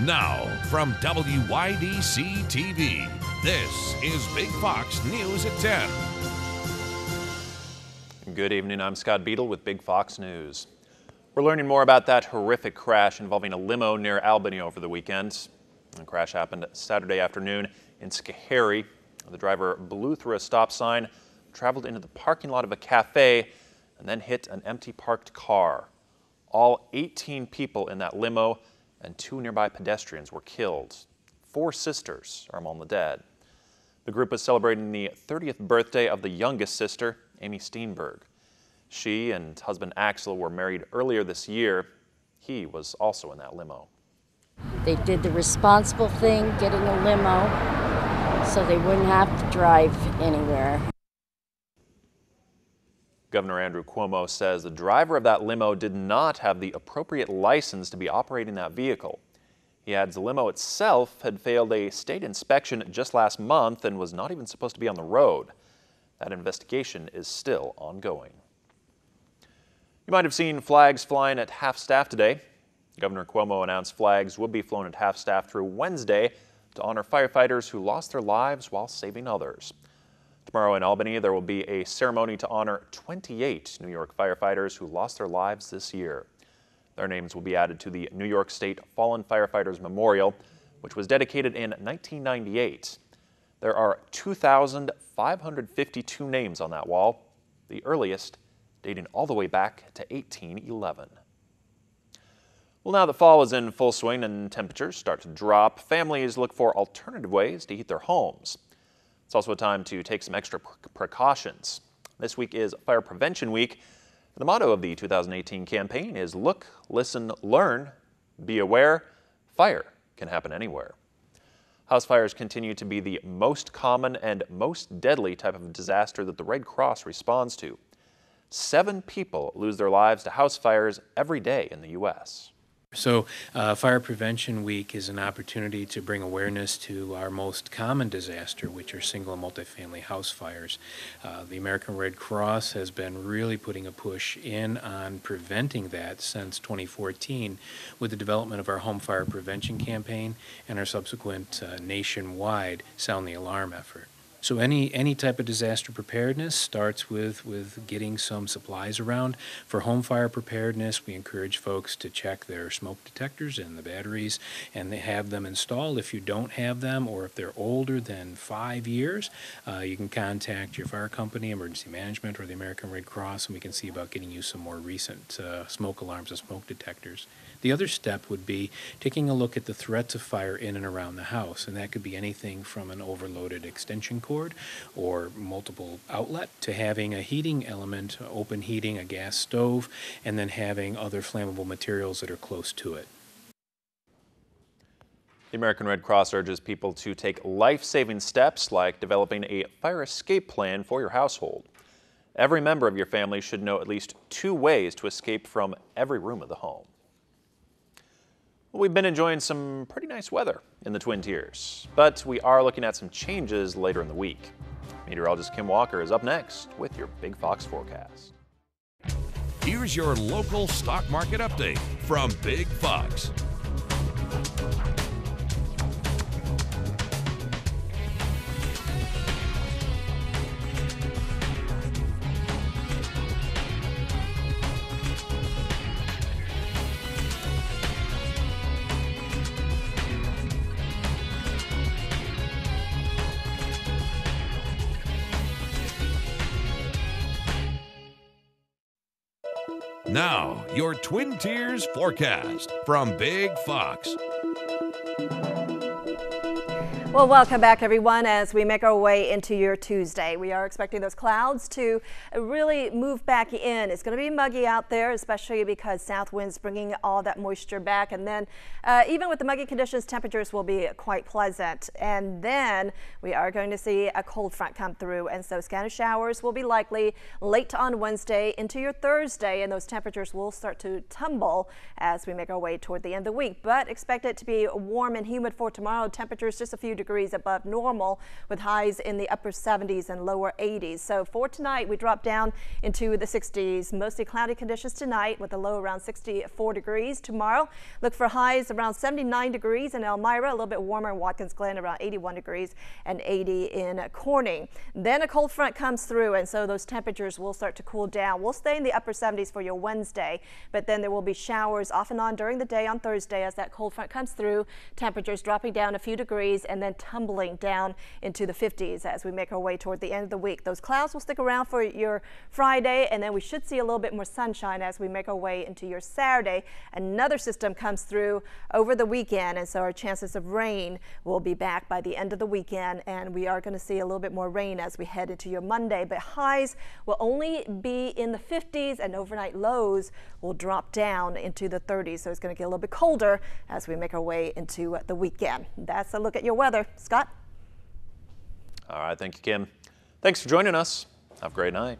Now, from WYDC TV, this is Big Fox News at 10. Good evening, I'm Scott Beadle with Big Fox News. We're learning more about that horrific crash involving a limo near Albany over the weekend. The crash happened Saturday afternoon in Schoharie. The driver blew through a stop sign, traveled into the parking lot of a cafe, and then hit an empty parked car. All 18 people in that limo and 2 nearby pedestrians were killed. 4 sisters are among the dead. The group was celebrating the 30th birthday of the youngest sister, Amy Steenberg. She and husband Axel were married earlier this year. He was also in that limo. They did the responsible thing, getting a limo, so they wouldn't have to drive anywhere. Governor Andrew Cuomo says the driver of that limo did not have the appropriate license to be operating that vehicle. He adds the limo itself had failed a state inspection just last month and was not even supposed to be on the road. That investigation is still ongoing. You might have seen flags flying at half-staff today. Governor Cuomo announced flags would be flown at half-staff through Wednesday to honor firefighters who lost their lives while saving others. Tomorrow in Albany, there will be a ceremony to honor 28 New York firefighters who lost their lives this year. Their names will be added to the New York State Fallen Firefighters Memorial, which was dedicated in 1998. There are 2,552 names on that wall, the earliest dating all the way back to 1811. Well, now that fall is in full swing and temperatures start to drop, families look for alternative ways to heat their homes. It's also a time to take some extra precautions. This week is Fire Prevention Week. The motto of the 2018 campaign is Look, Listen, Learn, Be Aware, Fire can happen anywhere. House fires continue to be the most common and most deadly type of disaster that the Red Cross responds to. 7 people lose their lives to house fires every day in the U.S. So Fire Prevention Week is an opportunity to bring awareness to our most common disaster, which are single and multifamily house fires. The American Red Cross has been really putting a push in on preventing that since 2014 with the development of our Home Fire Prevention Campaign and our subsequent nationwide Sound the Alarm effort. So any type of disaster preparedness starts with getting some supplies around. For home fire preparedness, we encourage folks to check their smoke detectors and the batteries, and they have them installed. If you don't have them, or if they're older than 5 years, you can contact your fire company, emergency management, or the American Red Cross, and we can see about getting you some more recent smoke alarms and smoke detectors. The other step would be taking a look at the threats of fire in and around the house, and that could be anything from an overloaded extension cord or multiple outlet to having a heating element, open heating, a gas stove, and then having other flammable materials that are close to it. The American Red Cross urges people to take life-saving steps like developing a fire escape plan for your household. Every member of your family should know at least 2 ways to escape from every room of the home. Well, we've been enjoying some pretty nice weather in the Twin Tiers, but we are looking at some changes later in the week. Meteorologist Kim Walker is up next with your Big Fox forecast. Here's your local stock market update from Big Fox. Now, your Twin Tiers forecast from Big Fox. Well, welcome back, everyone, as we make our way into your Tuesday. We are expecting those clouds to really move back in. It's going to be muggy out there, especially because south winds bringing all that moisture back. And then even with the muggy conditions, temperatures will be quite pleasant. And then we are going to see a cold front come through. And so scattered showers will be likely late on Wednesday into your Thursday. And those temperatures will start to tumble as we make our way toward the end of the week. But expect it to be warm and humid for tomorrow. Temperatures just a few degrees above normal with highs in the upper 70s and lower 80s. So for tonight, we drop down into the 60s. Mostly cloudy conditions tonight with a low around 64 degrees. Tomorrow, look for highs around 79 degrees in Elmira, a little bit warmer in Watkins Glen, around 81 degrees and 80 in Corning. Then a cold front comes through, and so those temperatures will start to cool down. We'll stay in the upper 70s for your Wednesday, but then there will be showers off and on during the day on Thursday as that cold front comes through. Temperatures dropping down a few degrees and then tumbling down into the 50s as we make our way toward the end of the week. Those clouds will stick around for your Friday, and then we should see a little bit more sunshine as we make our way into your Saturday. Another system comes through over the weekend, and so our chances of rain will be back by the end of the weekend, and we are going to see a little bit more rain as we head into your Monday, but highs will only be in the 50s and overnight lows will drop down into the 30s, so it's going to get a little bit colder as we make our way into the weekend. That's a look at your weather. Scott? All right, thank you, Kim. Thanks for joining us. Have a great night.